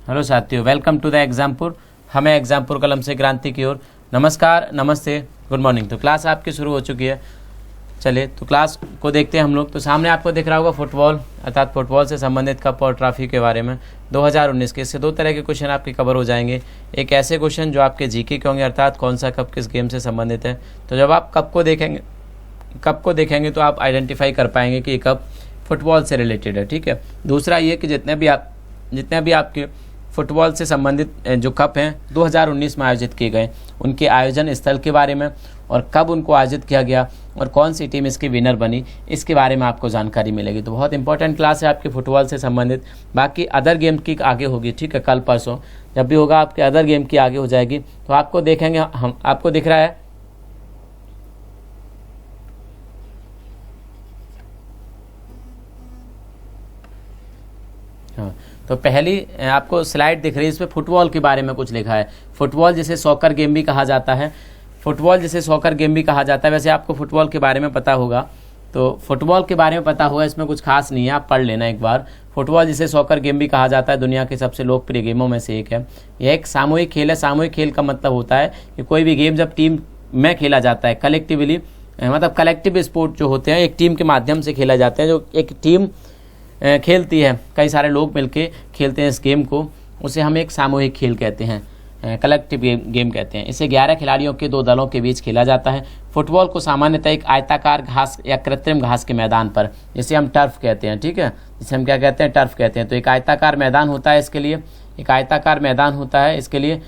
Hello साथियों, welcome to the Exampur. हमें एग्जामपुर कलम से क्रांति की ओर नमस्कार, नमस्ते, गुड मॉर्निंग। तो क्लास आपकी शुरू हो चुकी है। चलिए तो क्लास को देखते हैं हम लोग। तो सामने आपको दिख रहा होगा फुटबॉल, अर्थात फुटबॉल से संबंधित कप और ट्रॉफी के बारे में 2019 के। इससे दो तरह के क्वेश्चन आपके कवर हो जाएंगे। एक ऐसे क्वेश्चन जो आपके जीके के होंगे, अर्थात कौन सा कप किस गेम से संबंधित है। तो जब आप कप को देखेंगे तो आप आइडेंटिफाई कर पाएंगे कि ये कप फुटबॉल से रिलेटेड है। ठीक है। दूसरा ये कि जितने भी आपके फुटबॉल से संबंधित जो कप हैं 2019 में आयोजित किए गए, उनके आयोजन स्थल के बारे में और कब उनको आयोजित किया गया और कौन सी टीम इसकी विनर बनी, इसके बारे में आपको जानकारी मिलेगी। तो बहुत इंपॉर्टेंट क्लास है आपकी फुटबॉल से संबंधित। बाकी अदर गेम की आगे होगी। ठीक है, कल परसों जब भी होगा आपके अदर गेम की आगे हो जाएगी। तो आपको देखेंगे, हम आपको दिख रहा है तो पहली आपको स्लाइड दिख रही है, इसमें फुटबॉल के बारे में कुछ लिखा है। फुटबॉल जिसे सॉकर गेम भी कहा जाता है, वैसे आपको फुटबॉल के बारे में पता होगा। तो फुटबॉल के बारे में पता होगा, इसमें कुछ खास नहीं है, आप पढ़ लेना एक बार। फुटबॉल जिसे सॉकर गेम भी कहा जाता है, दुनिया के सबसे लोकप्रिय गेमों में से एक है। यह एक सामूहिक खेल है। सामूहिक खेल का मतलब होता है कि कोई भी गेम जब टीम में खेला जाता है, कलेक्टिवली, मतलब कलेक्टिव स्पोर्ट जो होते हैं एक टीम के माध्यम से खेला जाता है। जो एक टीम खेलती है, कई सारे लोग मिलके खेलते हैं इस गेम को, उसे हम एक सामूहिक खेल कहते हैं, कलेक्टिव गेम कहते हैं। इसे 11 खिलाड़ियों के 2 दलों के बीच खेला जाता है। फुटबॉल को सामान्यतः एक आयताकार घास या कृत्रिम घास के मैदान पर, जिसे हम टर्फ कहते हैं, ठीक है, जिसे हम क्या कहते हैं, टर्फ कहते हैं। तो एक आयताकार मैदान होता है इसके लिए,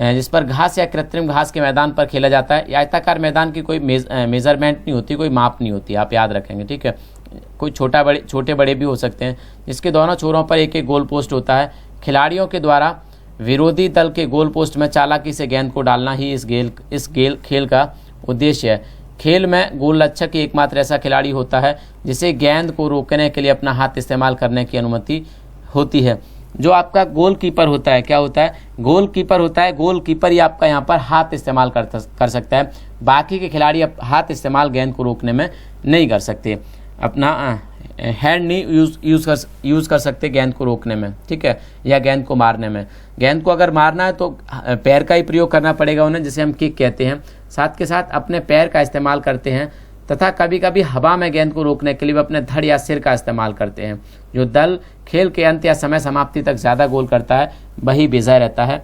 जिस पर घास या कृत्रिम घास के मैदान पर खेला जाता है। आयताकार मैदान की कोई मेजरमेंट नहीं होती, कोई माप नहीं होती, आप याद रखेंगे। ठीक है, कोई छोटे बड़े भी हो सकते हैं। जिसके दोनों छोरों पर एक एक गोल पोस्ट होता है। खिलाड़ियों के द्वारा विरोधी दल के गोल पोस्ट में चालाकी से गेंद को डालना ही इस खेल का उद्देश्य है। खेल में गोलरक्षक ही एकमात्र ऐसा खिलाड़ी होता है जिसे गेंद को रोकने के लिए अपना हाथ इस्तेमाल करने की अनुमति होती है। जो आपका गोलकीपर होता है, क्या होता है, गोलकीपर ही आपका यहाँ पर हाथ इस्तेमाल कर सकता है। बाकी के खिलाड़ी हाथ इस्तेमाल गेंद को रोकने में नहीं कर सकते, अपना हैंड नहीं यूज़ कर सकते गेंद को रोकने में, ठीक है, या गेंद को मारने में। गेंद को अगर मारना है तो पैर का ही प्रयोग करना पड़ेगा उन्हें, जिसे हम किक कहते हैं। साथ के साथ अपने पैर का इस्तेमाल करते हैं तथा कभी कभी हवा में गेंद को रोकने के लिए वे अपने धड़ या सिर का इस्तेमाल करते हैं। जो दल खेल के अंत या समय समाप्ति तक ज़्यादा गोल करता है वही विजय रहता है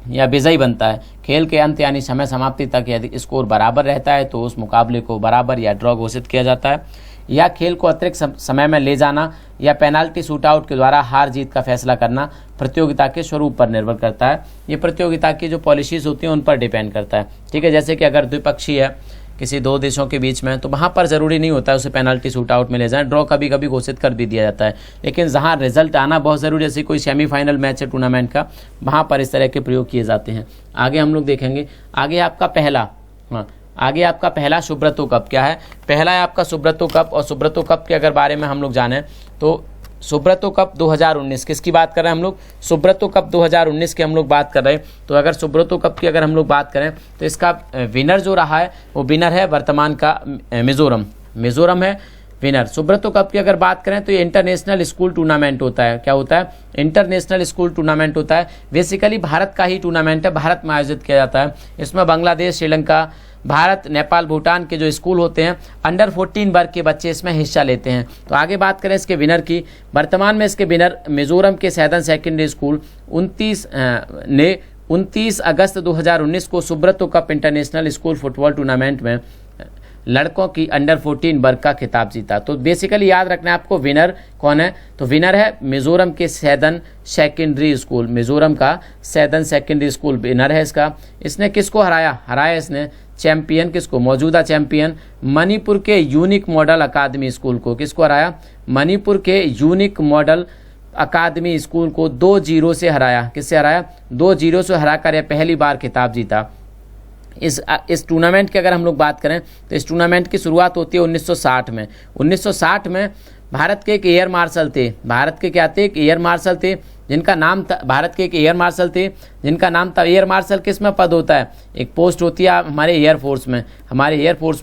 या विजयी बनता है। खेल के अंत यानी समय समाप्ति तक यदि स्कोर बराबर रहता है तो उस मुकाबले को बराबर या ड्रॉ घोषित किया जाता है। या खेल को अतिरिक्त समय में ले जाना या पेनाल्टी शूटआउट के द्वारा हार जीत का फैसला करना प्रतियोगिता के स्वरूप पर निर्भर करता है। ये प्रतियोगिता की जो पॉलिसीज होती हैं उन पर डिपेंड करता है। ठीक है, जैसे कि अगर द्विपक्षीय है किसी 2 देशों के बीच में, तो वहाँ पर ज़रूरी नहीं होता है उसे पेनाल्टी शूटआउट में ले जाएं, ड्रॉ कभी कभी घोषित कर भी दिया जाता है। लेकिन जहाँ रिजल्ट आना बहुत ज़रूरी है, जैसे कोई सेमीफाइनल मैच है टूर्नामेंट का, वहाँ पर इस तरह के प्रयोग किए जाते हैं। आगे हम लोग देखेंगे। आगे आपका पहला सुब्रतो कप क्या है। पहला है आपका सुब्रतो कप। और सुब्रतो कप के अगर बारे में हम लोग जानें तो सुब्रतो कप 2019 किसकी बात कर रहे हैं हम लोग, सुब्रतो कप 2019 की हम लोग बात कर रहे हैं। तो अगर सुब्रतो कप की अगर हम लोग बात करें तो इसका विनर जो रहा है वो विनर है वर्तमान का मिजोरम है विनर। सुब्रतो कप की अगर बात करें तो ये इंटरनेशनल स्कूल टूर्नामेंट होता है। क्या होता है, इंटरनेशनल स्कूल टूर्नामेंट होता है। बेसिकली भारत का ही टूर्नामेंट है, भारत में आयोजित किया जाता है। इसमें बांग्लादेश, श्रीलंका, भारत, नेपाल, भूटान के जो स्कूल होते हैं, अंडर 14 वर्ग के बच्चे इसमें हिस्सा लेते हैं। तो आगे बात करें इसके विनर की। वर्तमान में इसके विनर मिजोरम के सैदन सेकेंडरी स्कूल 29 अगस्त 2019 को Subroto cup international school football tournament में लड़कों की अंडर 14 वर्ग का खिताब जीता। तो बेसिकली याद रखना है आपको विनर कौन है। तो विनर है मिजोरम के सैदन सेकेंडरी स्कूल, मिजोरम का सैदन सेकेंडरी स्कूल विनर है इसका। इसने किसको हराया इसने चैंपियन, किसको, मौजूदा चैंपियन मणिपुर के यूनिक मॉडल अकादमी स्कूल को। किसको हराया, मणिपुर के यूनिक मॉडल अकादमी स्कूल को 2-0 से हराया। किससे हराया, 2-0 से हराकर यह पहली बार खिताब जीता। इस टूर्नामेंट की अगर हम लोग बात करें तो इस टूर्नामेंट की शुरुआत होती है 1960 में। 1960 में भारत के एक एयर मार्शल थे, जिनका नाम था, भारत के एक एयर मार्शल थे जिनका नाम था, एयर मार्शल किस में पद होता है, एक पोस्ट होती है हमारे एयरफोर्स में,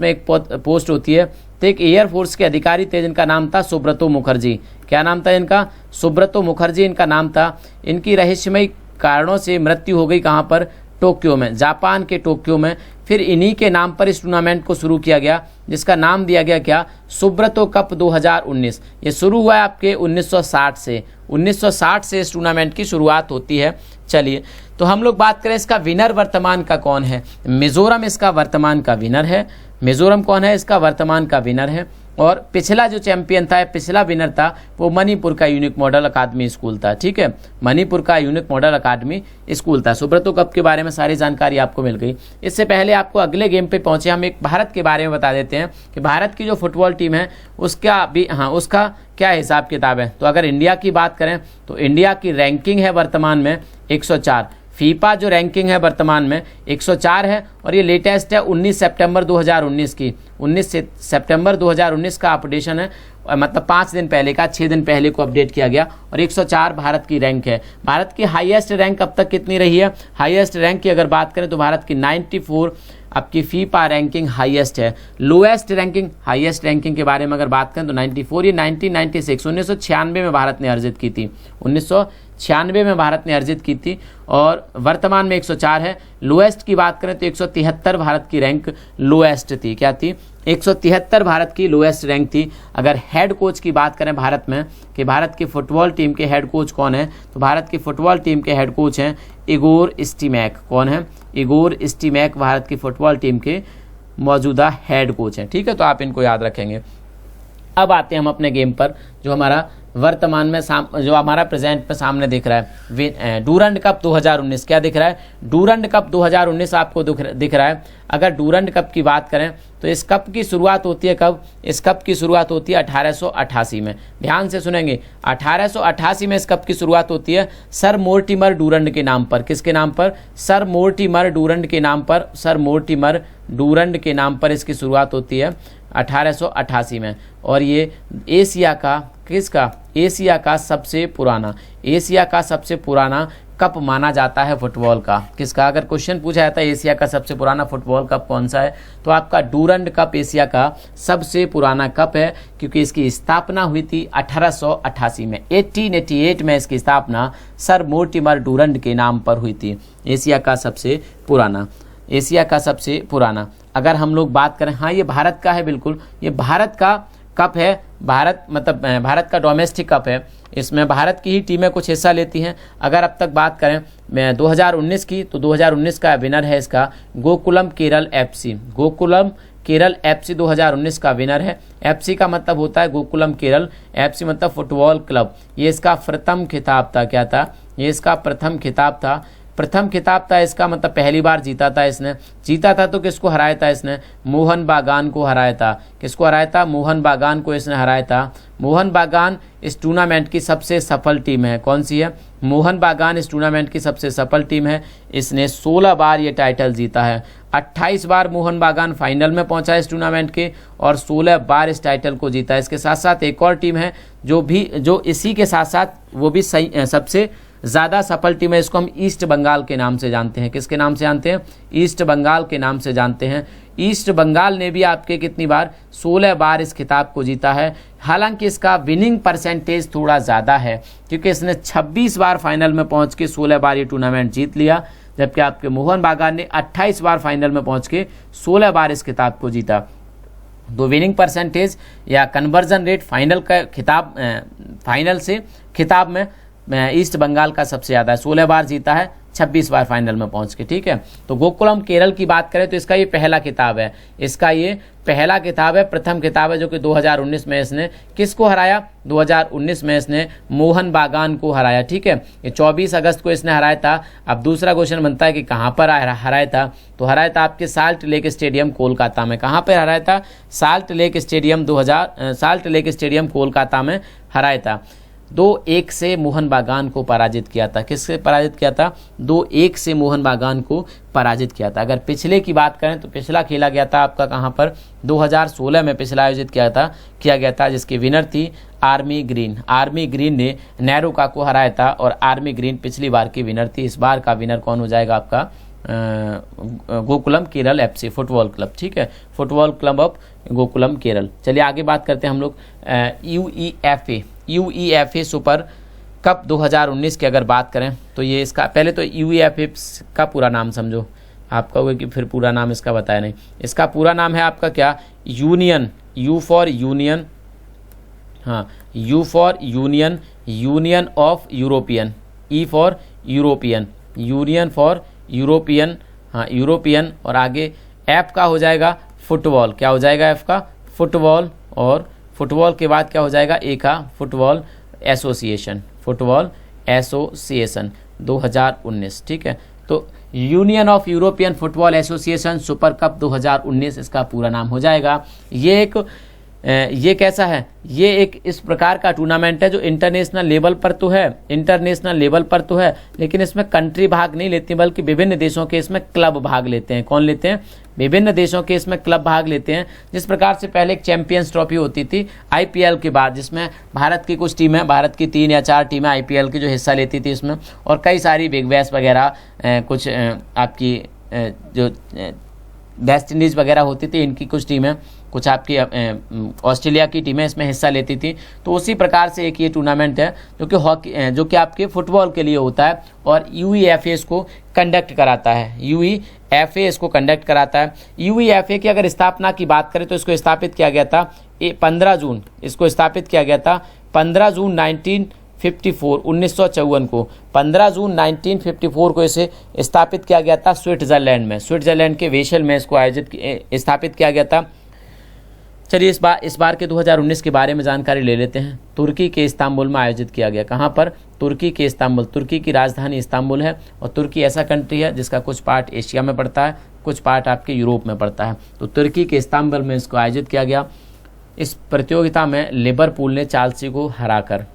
एक पोस्ट होती है। तो एक एयरफोर्स के अधिकारी थे जिनका नाम था सुब्रतो मुखर्जी। क्या नाम था इनका? सुब्रतो मुखर्जी इनका नाम था। इनकी रहस्यमयी कारणों से मृत्यु हो गई कहाँ पर? टोक्यो में, जापान के टोक्यो में। फिर इन्हीं के नाम पर इस टूर्नामेंट को शुरू किया गया, जिसका नाम दिया गया क्या? सुब्रतो कप 2019। ये शुरू हुआ है आपके 1960 से। 1960 से इस टूर्नामेंट की शुरुआत होती है। चलिए, तो हम लोग बात करें इसका विनर वर्तमान का कौन है। मिजोरम इसका वर्तमान का विनर है। मिजोरम कौन है? इसका वर्तमान का विनर है। और पिछला जो चैंपियन था, पिछला विनर था, वो मणिपुर का यूनिक मॉडल अकादमी स्कूल था। ठीक है, मणिपुर का यूनिक मॉडल अकादमी स्कूल था। सुब्रतो कप के बारे में सारी जानकारी आपको मिल गई। इससे पहले आपको अगले गेम पे पहुंचे, हम एक भारत के बारे में बता देते हैं कि भारत की जो फुटबॉल टीम है उसका भी उसका क्या हिसाब किताब है। तो अगर इंडिया की बात करें तो इंडिया की रैंकिंग है वर्तमान में 104। फीफा जो रैंकिंग है वर्तमान में 104 है, और ये लेटेस्ट है 19 सितंबर 2019 की। 19 सितंबर 2019 का अपडेशन है, मतलब 5 दिन पहले का, 6 दिन पहले को अपडेट किया गया। और 104 भारत की रैंक है। भारत की हाईएस्ट रैंक अब तक कितनी रही है? हाईएस्ट रैंक की अगर बात करें तो भारत की 94 आपकी फीफा रैंकिंग हाईएस्ट है। लोएस्ट रैंकिंग, हाईएस्ट रैंकिंग के बारे में अगर बात करें तो 94, ये 1996 1996 में भारत ने अर्जित की थी। 1996 में भारत ने अर्जित की थी, और वर्तमान में 104 है। लोएस्ट की बात करें तो 173 भारत की रैंक लोएस्ट थी। क्या थी? 173 भारत की लोएस्ट रैंक थी। अगर हेड कोच की बात करें भारत में कि भारत की फुटबॉल टीम के हेड कोच कौन है, तो भारत की फुटबॉल टीम के हेड कोच हैं इगोर स्टीमैक। कौन है? इगोर स्टीमैक भारत की फुटबॉल टीम के मौजूदा हेड कोच हैं। ठीक है, तो आप इनको याद रखेंगे। अब आते हैं हम अपने गेम पर, जो हमारा वर्तमान में जो हमारा प्रेजेंट पे सामने दिख रहा है, डूरंड कप 2019। क्या दिख रहा है? डूरंड कप 2019 आपको दिख रहा है। अगर डूरंड कप की बात करें तो इस कप की शुरुआत होती है कब? इस कप की शुरुआत होती है 1888 में। ध्यान से सुनेंगे, 1888 में इस कप की शुरुआत होती है सर मोर्टिमर डूरंड के नाम पर। किसके नाम पर? सर मोर्टिमर डूरंड के नाम पर। सर मोर्टिमर डूरंड के नाम पर इसकी शुरुआत होती है 1888 में। और ये एशिया का, किसका? एशिया का सबसे पुराना कप माना जाता है फुटबॉल का। किसका? अगर क्वेश्चन पूछा जाता है एशिया का सबसे पुराना फुटबॉल कप कौन सा है, तो आपका डूरंड कप एशिया का सबसे पुराना कप है, क्योंकि इसकी स्थापना हुई थी 1888 में। 1888 में इसकी स्थापना सर मोर्टिमर डूरंड के नाम पर हुई थी। एशिया का सबसे पुराना। अगर हम लोग बात करें, हाँ ये भारत का है, बिल्कुल ये भारत का कप है। भारत मतलब भारत का डोमेस्टिक कप है। इसमें भारत की ही टीमें कुछ हिस्सा लेती हैं। अगर अब तक बात करें 2019 की, तो 2019 का विनर है इसका गोकुलम केरल FC। गोकुलम केरल FC 2019 का विनर है। FC का मतलब होता है गोकुलम केरल, FC मतलब फुटबॉल क्लब। ये इसका प्रथम खिताब था। क्या था? ये इसका प्रथम खिताब था। इसका मतलब पहली बार जीता था इसने। जीता था तो किसको हराया था इसने? मोहन बागान को हराया था। किसको हराया था? मोहन बागान को इसने हराया था। मोहन बागान इस टूर्नामेंट की सबसे सफल टीम है। कौन सी है? मोहन बागान इस टूर्नामेंट की सबसे सफल टीम है। इसने 16 बार ये टाइटल जीता है। 28 बार मोहन बागान फाइनल में पहुंचा इस टूर्नामेंट के, और 16 बार इस टाइटल को जीता है। इसके साथ साथ एक और टीम है जो इसी के साथ साथ वो भी सबसे ज़्यादा सफल टीम है। इसको हम ईस्ट बंगाल के नाम से जानते हैं। किसके नाम से जानते हैं? ईस्ट बंगाल के नाम से जानते हैं। ईस्ट बंगाल ने भी आपके कितनी बार? 16 बार इस खिताब को जीता है। हालांकि इसका विनिंग परसेंटेज थोड़ा ज़्यादा है, क्योंकि इसने 26 बार फाइनल में पहुंच के 16 बार ये टूर्नामेंट जीत लिया, जबकि आपके मोहन बागान ने 28 बार फाइनल में पहुंच के 16 बार इस खिताब को जीता। तो विनिंग परसेंटेज या कन्वर्जन रेट फाइनल से खिताब में ईस्ट बंगाल का सबसे ज़्यादा है। 16 बार जीता है, 26 बार फाइनल में पहुंच के। ठीक है, तो गोकुलम केरल की बात करें तो इसका ये पहला खिताब है। प्रथम खिताब है, जो कि 2019 में इसने किसको हराया? 2019 में इसने मोहन बागान को हराया। ठीक है, ये 24 अगस्त को इसने हराया था। अब दूसरा क्वेश्चन बनता है कि कहाँ पर हराया था? तो हराया था आपके साल्ट लेक स्टेडियम कोलकाता में। कहाँ पर हराया था? साल्ट लेक स्टेडियम कोलकाता में हराया था। 2-1 से मोहन बागान को पराजित किया था। किससे पराजित किया था? 2-1 से मोहन बागान को पराजित किया था। अगर पिछले की बात करें तो पिछला खेला गया था आपका कहां पर? 2016 में पिछला आयोजित किया गया था, जिसकी विनर थी आर्मी ग्रीन। आर्मी ग्रीन ने नेरोका को हराया था, और आर्मी ग्रीन पिछली बार की विनर थी। इस बार का विनर कौन हो जाएगा आपका? Gokulam Kerala FC football club. ठीक है, football club of Gokulam Kerala. चलिए आगे बात करते हैं हम लोग UEFA UEFA सुपर कप 2019 की अगर बात करें तो ये इसका पहले तो UEFA का पूरा नाम समझो, आपका हुआ कि फिर पूरा नाम इसका बताया नहीं। इसका पूरा नाम है आपका क्या, यूनियन, यू फॉर यूनियन, हाँ you for union, union of European, E for European, union for European, हाँ यूरोपियन, और आगे एफ का हो जाएगा फुटबॉल, क्या हो जाएगा एफ का, फुटबॉल, और फुटबॉल के बाद क्या हो जाएगा ए का, फुटबॉल एसोसिएशन, फुटबॉल एसोसिएशन 2019, ठीक है। तो union of European football association super cup 2019 इसका पूरा नाम हो जाएगा। ये कैसा है, ये एक इस प्रकार का टूर्नामेंट है जो इंटरनेशनल लेवल पर तो है, इंटरनेशनल लेवल पर तो है, लेकिन इसमें कंट्री भाग नहीं लेती बल्कि विभिन्न देशों के इसमें क्लब भाग लेते हैं। कौन लेते हैं, विभिन्न देशों के इसमें क्लब भाग लेते हैं। जिस प्रकार से पहले एक चैंपियंस ट्रॉफी होती थी IPL के बाद, जिसमें भारत की कुछ टीमें, भारत की 3 या 4 टीमें IPL की जो हिस्सा लेती थी इसमें, और कई सारी बिग बैश वगैरह कुछ आपकी जो वेस्ट इंडीज़ वगैरह होती थी, इनकी कुछ टीमें, कुछ आपकी ऑस्ट्रेलिया की टीमें इसमें हिस्सा लेती थी। तो उसी प्रकार से एक ये टूर्नामेंट है जो कि हॉकी, जो कि आपके फुटबॉल के लिए होता है, और UEFA इसको कंडक्ट कराता है, UEFA इसको कंडक्ट कराता है। UEFA की अगर स्थापना की बात करें तो इसको स्थापित किया गया था 15 जून, इसको स्थापित किया गया था 15 जून 1954 को, 15 जून 1954 को इसे स्थापित किया गया था स्विट्जरलैंड में, स्विट्जरलैंड के वेशल में इसको स्थापित किया गया था। चलिए इस बार के 2019 के बारे में जानकारी ले लेते हैं। तुर्की के इस्तांबुल में आयोजित किया गया, कहाँ पर, तुर्की के इस्तांबुल, तुर्की की राजधानी इस्तांबुल है, और तुर्की ऐसा कंट्री है जिसका कुछ पार्ट एशिया में पड़ता है, कुछ पार्ट आपके यूरोप में पड़ता है। तो तुर्की के इस्तांबुल में इसको आयोजित किया गया। इस प्रतियोगिता में लिवरपूल ने चेल्सी को हराकर,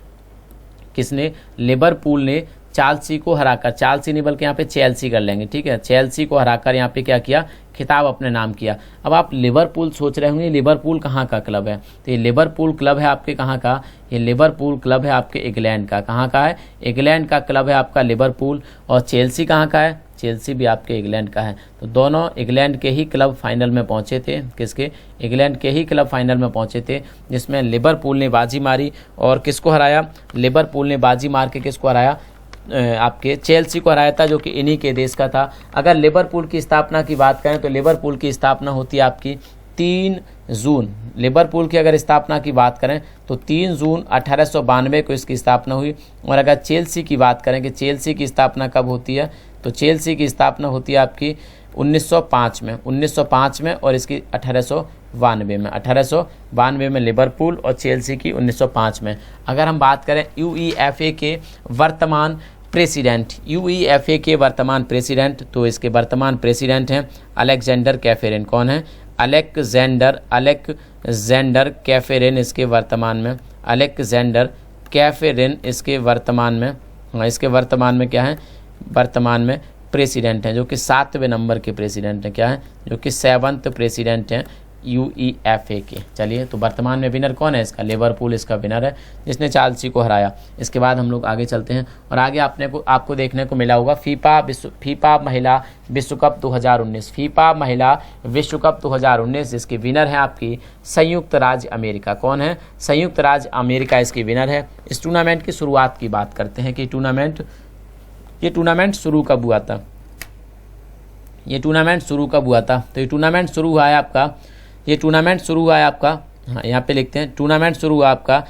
किसने, लिवरपूल ने चेल्सी को हराकर, चेल्सी नहीं बल्कि यहाँ पे चेल्सी कर लेंगे, ठीक है, चेल्सी को हराकर यहाँ पे क्या किया, खिताब अपने नाम किया। अब आप लिवरपूल सोच रहे होंगे लिवरपूल कहाँ का क्लब है, तो ये लिवरपूल क्लब है आपके कहाँ का, ये लिवरपूल क्लब है आपके इंग्लैंड का, कहाँ का है, इंग्लैंड का क्लब है आपका लिवरपूल। और चेल्सी कहाँ का है, चेल्सी भी आपके इंग्लैंड का है। तो दोनों इंग्लैंड के ही क्लब फाइनल में पहुंचे थे, किसके, इंग्लैंड के ही क्लब फाइनल में पहुंचे थे, जिसमें लिवरपूल ने बाजी मारी, और किसको हराया, लिवरपूल ने बाजी मार के किसको हराया, आपके चेल्सी को हराया था, जो कि इन्हीं के देश का था। अगर लिवरपूल की स्थापना की बात करें तो लिवरपूल की स्थापना होती है आपकी 3 जून, लिवरपूल की अगर स्थापना की बात करें तो 3 जून 1892 को इसकी स्थापना हुई। और अगर चेल्सी की बात करें कि चेल्सी की स्थापना कब होती है, तो चेल्सी की स्थापना होती है आपकी 1905 में, और इसकी 1892 में लिवरपूल, और चेल्सी की 1905 में। अगर हम बात करें UEFA के वर्तमान प्रेसिडेंट, UEFA के वर्तमान प्रेसिडेंट, तो इसके वर्तमान प्रेसिडेंट हैं अलेक्जेंडर कैफेरिन। कौन है, अलेक्जेंडर कैफेरिन इसके वर्तमान में, अलेक्जेंडर कैफेरिन इसके वर्तमान में, इसके वर्तमान में क्या है, वर्तमान में प्रेसिडेंट हैं, जो कि 7वें नंबर के प्रेसिडेंट हैं, क्या है, जो कि 7th प्रेसिडेंट हैं UEFA के। चलिए, तो वर्तमान में विनर कौन है इसका, लिवरपूल इसका विनर है, जिसने चेल्सी को हराया। इसके बाद हम लोग आगे चलते हैं, और आगे आपको देखने को मिला होगा फीफा महिला विश्व कप 2019, फीफा महिला विश्व कप 2019, जिसके विनर है आपकी संयुक्त राज्य अमेरिका। कौन है, संयुक्त राज्य अमेरिका इसकी विनर है। इस टूर्नामेंट की शुरुआत की बात करते हैं कि ये टूर्नामेंट शुरू कब हुआ था, ये टूर्नामेंट शुरू कब हुआ था। तो ये टूर्नामेंट शुरू हुआ है आपका, ये टूर्नामेंट शुरू हुआ है आपका, हाँ यहाँ पे लिखते हैं, टूर्नामेंट शुरू हुआ आपका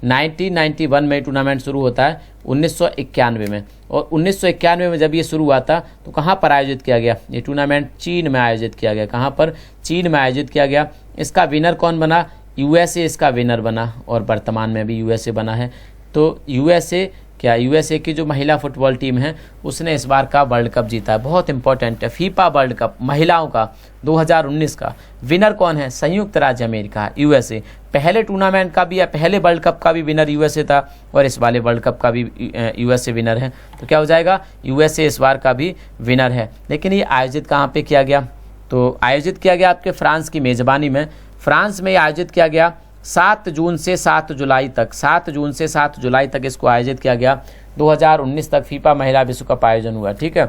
1991 में टूर्नामेंट शुरू होता है 1991 में। और 1991 में जब ये शुरू हुआ था तो कहाँ पर आयोजित किया गया, ये टूर्नामेंट चीन में आयोजित किया गया। कहाँ पर, चीन में आयोजित किया गया। इसका विनर कौन बना, USA इसका विनर बना, और वर्तमान में भी USA बना है। तो USA की जो महिला फुटबॉल टीम है उसने इस बार का वर्ल्ड कप जीता है, बहुत इंपॉर्टेंट है। फीफा वर्ल्ड कप महिलाओं का 2019 का विनर कौन है, संयुक्त राज्य अमेरिका, USA। पहले टूर्नामेंट का भी या पहले वर्ल्ड कप का भी विनर USA था, और इस वाले वर्ल्ड कप का भी USA विनर है। तो क्या हो जाएगा, USA इस बार का भी विनर है। लेकिन ये आयोजित कहाँ पे किया गया, तो आयोजित किया गया आपके फ्रांस की मेज़बानी में। फ्रांस में आयोजित किया गया 7 जून से 7 जुलाई तक, 7 जून से 7 जुलाई तक इसको आयोजित किया गया। 2019 तक फीफा महिला विश्व कप आयोजन हुआ, ठीक है।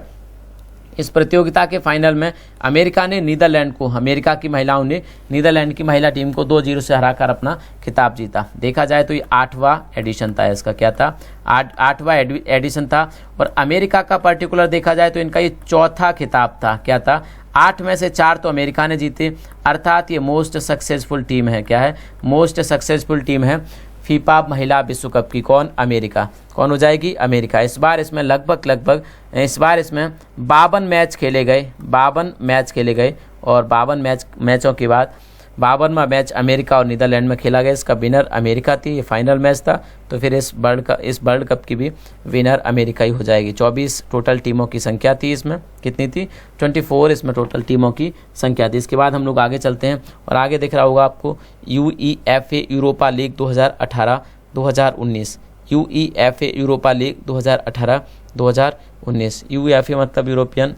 इस प्रतियोगिता के फाइनल में अमेरिका ने नीदरलैंड को, अमेरिका की महिलाओं ने नीदरलैंड की महिला टीम को 2-0 से हराकर अपना खिताब जीता। देखा जाए तो ये 8वां एडिशन था इसका, क्या था, 8वां एडिशन था। और अमेरिका का पर्टिकुलर देखा जाए तो इनका ये चौथा खिताब था, क्या था, 8 में से 4 तो अमेरिका ने जीते, अर्थात ये मोस्ट सक्सेसफुल टीम है। क्या है, मोस्ट सक्सेसफुल टीम है फीफा महिला विश्व कप की। कौन, अमेरिका। कौन हो जाएगी, अमेरिका। इस बार इसमें लगभग इस बार इसमें 52 मैच खेले गए, 52 मैच खेले गए और 52 मैचों के बाद 52वां मैच अमेरिका और नीदरलैंड में खेला गया। इसका विनर अमेरिका थी, ये फाइनल मैच था। तो फिर इस वर्ल्ड कप की भी विनर अमेरिका ही हो जाएगी। 24 टोटल टीमों की संख्या थी, इसमें कितनी थी, 24 इसमें टोटल टीमों की संख्या थी। इसके बाद हम लोग आगे चलते हैं और आगे दिख रहा होगा आपको UEFA Europa league 2018-2019, UEFA Europa league 2018-2019। UEFA मतलब यूरोपियन,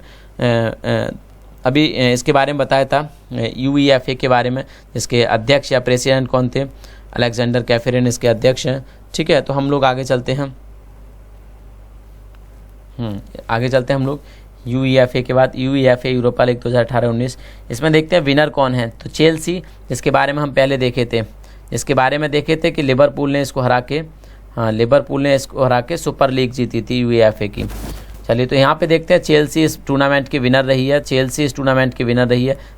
अभी इसके बारे में बताया था UEFA के बारे में, इसके अध्यक्ष या प्रेसिडेंट कौन थे, अलेक्जेंडर कैफेरिन इसके अध्यक्ष हैं। ठीक है, तो हम लोग आगे चलते हैं, आगे चलते हैं हम लोग UEFA के बाद UEFA यूरोपा लीग 2018-19। इसमें देखते हैं विनर कौन है। तो चेल्सी, जिसके बारे में हम पहले देखे थे, कि लिवरपूल ने इसको हरा के, लिवरपूल ने इसको हरा के सुपर लीग जीती थी UEFA की। चलिए, तो यहाँ पे देखते हैं चेल्सी इस टूर्नामेंट की विनर रही है।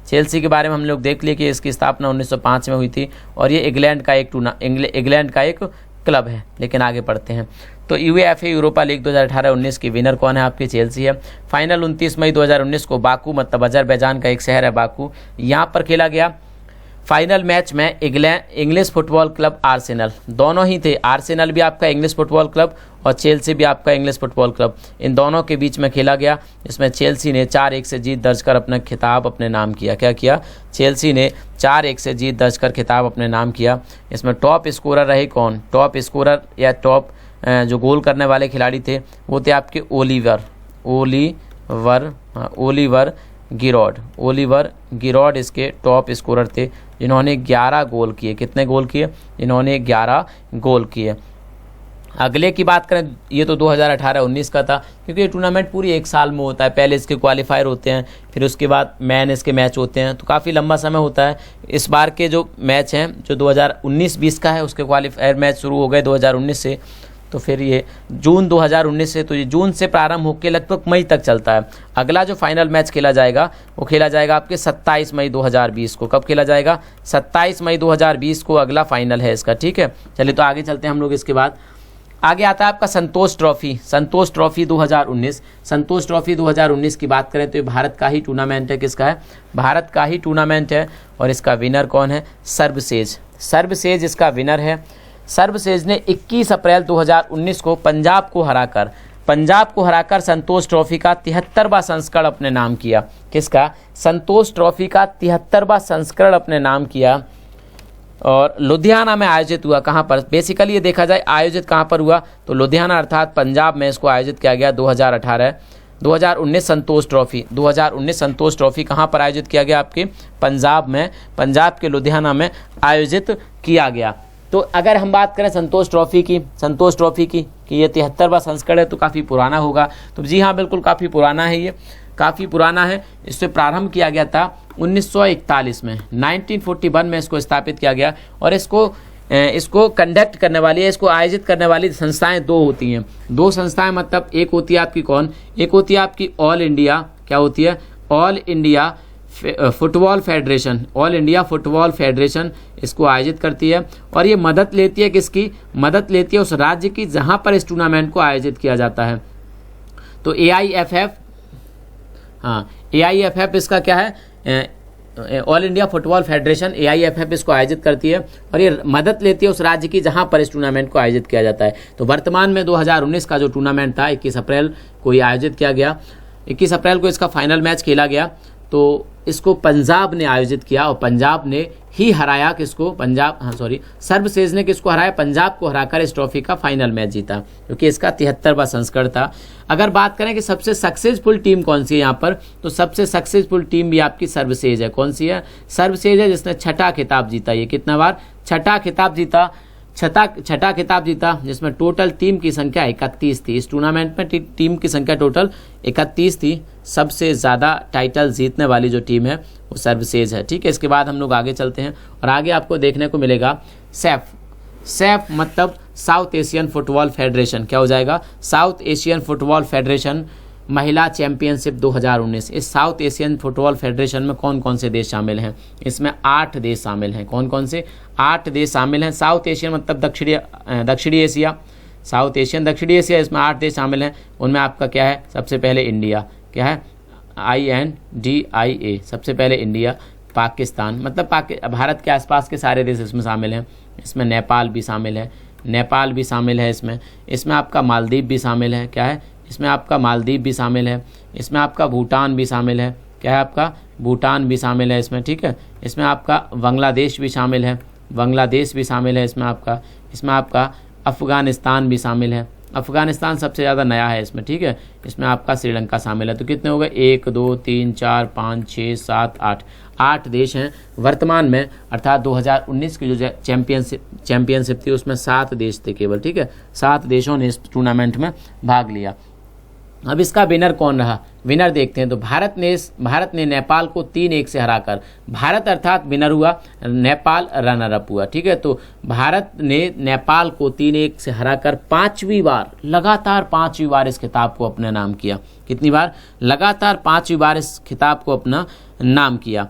चेल्सी के बारे में हम लोग देख लिए कि इसकी स्थापना 1905 में हुई थी और ये इंग्लैंड का एक क्लब है। लेकिन आगे पढ़ते हैं, तो UEFA यूरोपा लीग 2018-19 की विनर कौन है, आपकी चेल्सी है। फाइनल 29 मई 2019 को बाकू, मतलब अजरबैजान का एक शहर है बाकू, यहाँ पर खेला गया। फाइनल मैच में इंग्लिश फुटबॉल क्लब आर्सेनल, दोनों ही थे, आर्सेनल भी आपका इंग्लिश फुटबॉल क्लब और चेल्सी भी आपका इंग्लिश फुटबॉल क्लब, इन दोनों के बीच में खेला गया। इसमें चेल्सी ने 4-1 से जीत दर्ज कर अपना खिताब अपने नाम किया। क्या किया, चेल्सी ने 4-1 से जीत दर्ज कर खिताब अपने नाम किया। इसमें टॉप स्कोरर रहे कौन, टॉप स्कोरर या टॉप जो गोल करने वाले खिलाड़ी थे वो थे आपके ओलिवर गिरॉड इसके टॉप स्कोरर थे, जिन्होंने 11 गोल किए। कितने गोल किए, इन्होंने 11 गोल किए। अगले की बात करें, ये तो 2018-19 का था, क्योंकि ये टूर्नामेंट पूरी एक साल में होता है। पहले इसके क्वालिफायर होते हैं, फिर उसके बाद मैन इसके मैच होते हैं, तो काफ़ी लंबा समय होता है। इस बार के जो मैच हैं, जो 2019-20 का है, उसके क्वालिफायर मैच शुरू हो गए 2019 से, तो फिर ये जून 2019 से, तो ये जून से प्रारंभ होकर लगभग मई तक चलता है। अगला जो फाइनल मैच खेला जाएगा वो खेला जाएगा आपके 27 मई 2020 को। कब खेला जाएगा, 27 मई 2020 को अगला फाइनल है इसका। ठीक है, चलिए तो आगे चलते हैं हम लोग। इसके बाद आगे आता है आपका संतोष ट्रॉफी 2019। संतोष ट्रॉफी 2019 की बात करें तो ये भारत का ही टूर्नामेंट है। किसका है, भारत का ही टूर्नामेंट है और इसका विनर कौन है, सर्वसेज इसका विनर है। सर्वसेज ने 21 अप्रैल 2019 को पंजाब को हराकर संतोष ट्रॉफी का 73वां संस्करण अपने नाम किया। किसका, संतोष ट्रॉफी का 73वां संस्करण अपने नाम किया और लुधियाना में आयोजित हुआ। कहाँ पर, बेसिकली ये देखा जाए आयोजित कहाँ पर हुआ, तो लुधियाना अर्थात पंजाब में इसको आयोजित किया गया। 2019 संतोष ट्रॉफी कहाँ पर आयोजित किया गया, आपके पंजाब में, पंजाब के लुधियाना में आयोजित किया गया। तो अगर हम बात करें संतोष ट्रॉफी की कि ये 73वां संस्करण है, तो काफ़ी पुराना होगा। तो जी हाँ, बिल्कुल काफ़ी पुराना है, ये काफ़ी पुराना है। इससे प्रारंभ किया गया था 1941 में, 1941 में इसको स्थापित किया गया। और इसको कंडक्ट करने वाली है, इसको आयोजित करने वाली संस्थाएं 2 होती हैं। 2 संस्थाएं मतलब एक होती है आपकी कौन, एक होती है आपकी ऑल इंडिया, क्या होती है, ऑल इंडिया फुटबॉल फेडरेशन इसको आयोजित करती है। और ये मदद लेती है किसकी, मदद लेती है उस राज्य की जहां पर इस टूर्नामेंट को आयोजित किया जाता है। तो AIFF इसका क्या है, all India football federation AIFF इसको आयोजित करती है और ये मदद लेती है उस राज्य की जहां पर इस टूर्नामेंट को आयोजित किया जाता है। तो वर्तमान में 2019 का जो टूर्नामेंट था 21 अप्रैल को ये आयोजित किया गया। 21 अप्रैल को इसका फाइनल मैच खेला गया। तो इसको पंजाब ने आयोजित किया और पंजाब ने ही हराया किसको, सर्वसेज ने किसको हराया, पंजाब को हराकर इस ट्रॉफी का फाइनल मैच जीता, क्योंकि इसका 73वां संस्करण था। अगर बात करें कि सबसे सक्सेसफुल टीम कौन सी है यहाँ पर, तो सबसे सक्सेसफुल टीम भी आपकी सर्वसेज है। कौन सी है, सर्वसेज है, जिसने 6ठा खिताब जीता। ये कितना बार, 6ठा खिताब जीता। छठा खिताब जीता, जिसमें टोटल टीम की संख्या 31 थी। इस टूर्नामेंट में टीम की संख्या टोटल 31 थी। सबसे ज़्यादा टाइटल जीतने वाली जो टीम है वो सर्विसेज है, ठीक है। इसके बाद हम लोग आगे चलते हैं और आगे आपको देखने को मिलेगा सैफ मतलब साउथ एशियन फुटबॉल फेडरेशन। क्या हो जाएगा? साउथ एशियन फुटबॉल फेडरेशन महिला चैंपियनशिप 2019। इस साउथ एशियन फुटबॉल फेडरेशन में कौन कौन से देश शामिल हैं? इसमें 8 देश शामिल हैं। कौन कौन से? 8 देश शामिल हैं। साउथ एशियन मतलब दक्षिणी एशिया, साउथ एशियन दक्षिणी एशिया, इसमें 8 देश शामिल हैं। उनमें आपका क्या है? सबसे पहले इंडिया, क्या है? INDIA, सबसे पहले इंडिया। पाकिस्तान मतलब भारत के आसपास के सारे देश इसमें शामिल हैं। इसमें नेपाल भी शामिल है, नेपाल भी शामिल है इसमें आपका मालदीव भी शामिल है। क्या है? इसमें आपका मालदीव भी शामिल है। इसमें आपका भूटान भी शामिल है। क्या है? आपका भूटान भी शामिल है इसमें, ठीक है। इसमें आपका बांग्लादेश भी शामिल है, बांग्लादेश भी शामिल है इसमें आपका अफ़गानिस्तान भी शामिल है। अफ़गानिस्तान सबसे ज़्यादा नया है इसमें, ठीक है। इसमें आपका श्रीलंका शामिल है। तो कितने हो गए? 1 2 3 4 5 6 7 8 देश हैं वर्तमान में, अर्थात 2019 की जो चैंपियनशिप थी उसमें 7 देश थे केवल, ठीक है। 7 देशों ने इस टूर्नामेंट में भाग लिया। अब इसका विनर कौन रहा? विनर देखते हैं। तो भारत ने नेपाल को 3-1 से हराकर, भारत अर्थात विनर हुआ, नेपाल रनर अप हुआ, ठीक है। तो भारत ने नेपाल को 3-1 से हराकर लगातार पांचवी बार इस खिताब को अपने नाम किया। कितनी बार? लगातार 5वीं बार इस खिताब को अपना नाम किया,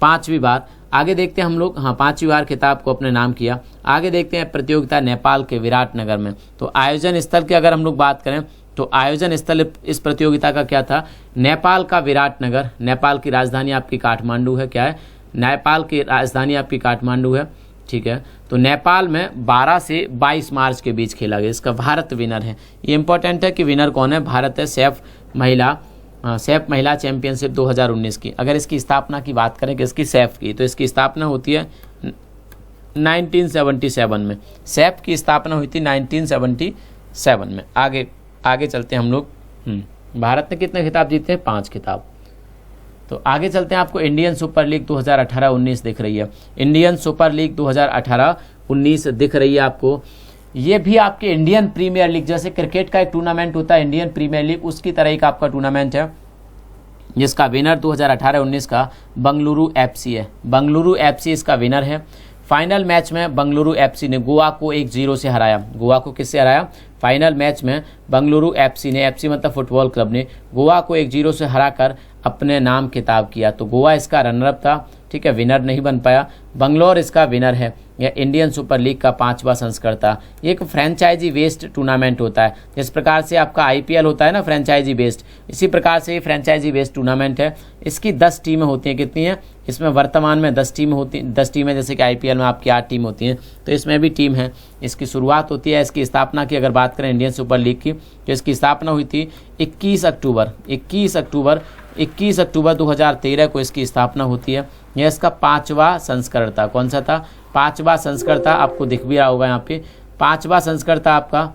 5वीं बार। आगे देखते हैं हम लोग, हाँ 5वीं बार खिताब को अपने नाम किया। आगे देखते हैं प्रतियोगिता नेपाल के विराटनगर में। तो आयोजन स्थल की अगर हम लोग बात करें तो आयोजन स्थल इस प्रतियोगिता का क्या था? नेपाल का विराटनगर। नेपाल की राजधानी आपकी काठमांडू है। क्या है? नेपाल की राजधानी आपकी काठमांडू है, ठीक है। तो नेपाल में 12 से 22 मार्च के बीच खेला गया। इसका भारत विनर है। ये इंपॉर्टेंट है कि विनर कौन है? भारत है। सैफ महिला चैंपियनशिप 2019 की। अगर इसकी स्थापना की बात करें कि इसकी सैफ की, तो इसकी स्थापना होती है 1977 में। सैफ की स्थापना हुई थी 1977 में। आगे चलते हैं हम लोग। भारत ने कितने खिताब जीते हैं? 5 खिताब। तो आगे चलते हैं। आपको इंडियन सुपर लीग 2018-19 दिख रही है। इंडियन सुपर लीग 2018-19 दिख रही है आपको। ये भी आपके इंडियन प्रीमियर लीग, जैसे क्रिकेट का एक टूर्नामेंट होता है इंडियन प्रीमियर लीग, उसकी तरह एक आपका टूर्नामेंट है, जिसका विनर 2018-19 का बंगलुरु FC है। बंगलुरु FC इसका विनर है। फाइनल मैच में बंगलुरु FC ने गोवा को 1-0 से हराया। गोवा को किससे हराया? फाइनल मैच में बंगलुरु FC ने, FC मतलब फुटबॉल क्लब ने, गोवा को 1-0 से हराकर अपने नाम खिताब किया। तो गोवा इसका रनरअप था, ठीक है, विनर नहीं बन पाया। बंगलोर इसका विनर है। यह इंडियन सुपर लीग का 5वां संस्करण था। ये एक फ्रेंचाइजी बेस्ड टूर्नामेंट होता है। जिस प्रकार से आपका IPL होता है ना फ्रेंचाइजी बेस्ड, इसी प्रकार से ये फ्रेंचाइजी बेस्ड टूर्नामेंट है। इसकी 10 टीमें होती हैं। कितनी है? इसमें वर्तमान में 10 टीमें होती हैं। 10 टीमें, जैसे कि IPL में आपकी 8 टीम होती हैं, तो इसमें भी टीम है। इसकी शुरुआत होती है, इसकी स्थापना की अगर बात करें इंडियन सुपर लीग की, तो इसकी स्थापना हुई थी 21 अक्टूबर 2013 को इसकी स्थापना होती है। यह इसका 5वां संस्करण था। कौन सा था? 5वां संस्करण था। आपको दिख भी रहा होगा यहाँ पे 5वां संस्करण था आपका।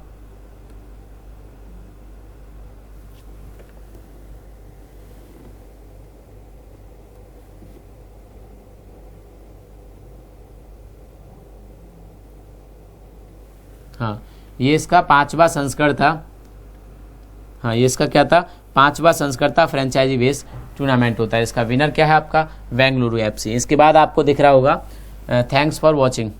हाँ, ये इसका 5वां संस्करण था। हाँ, ये इसका क्या था? 5वां संस्करण था। फ्रेंचाइजी बेस टूर्नामेंट होता है। इसका विनर क्या है? आपका बेंगलुरु FC। इसके बाद आपको दिख रहा होगा थैंक्स फॉर वॉचिंग।